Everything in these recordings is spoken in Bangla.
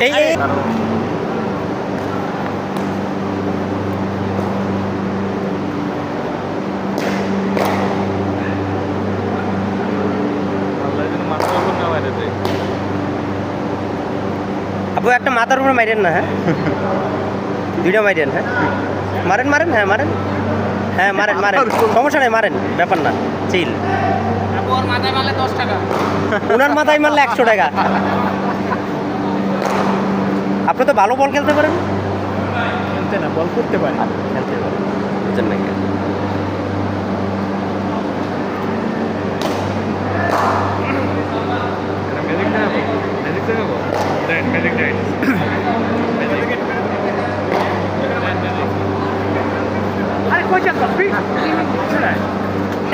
এই এই আপু একটা মাথার উপরে মারেন না, হ্যাঁ দুইটা মারেন, হ্যাঁ মারেন মারেন, হ্যাঁ মারেন, হ্যাঁ মারেন মারেন, সমস্যা নেই, মারেন, ব্যাপার না, চিল। ওর মাথায় মারলে 10 টাকা, ওনার মাথায় মারলে 100 টাকা। আপনি তো ভালো বল খেলতে পারেন। খেলতে না, বল করতে পারে। খেলতে পারেন, বুঝছেন নাকি?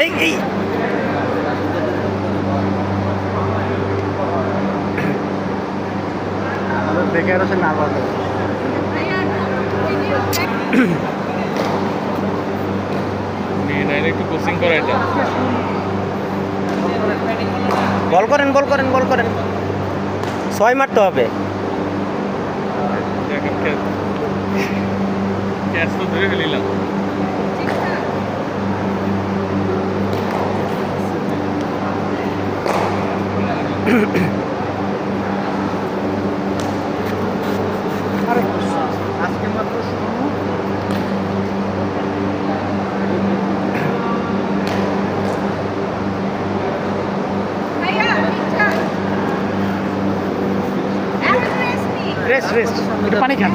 এই এই দেখে আর না বলে একটু কোচিং করা এটা। বল করেন বল করেন বল করেন, 6 মারতে হবে। ক্যাচ তো ধরে ফেলিলাম। আজকে মাত্র শুরু। রেস্ট রেস্ট, একটু পানি খান।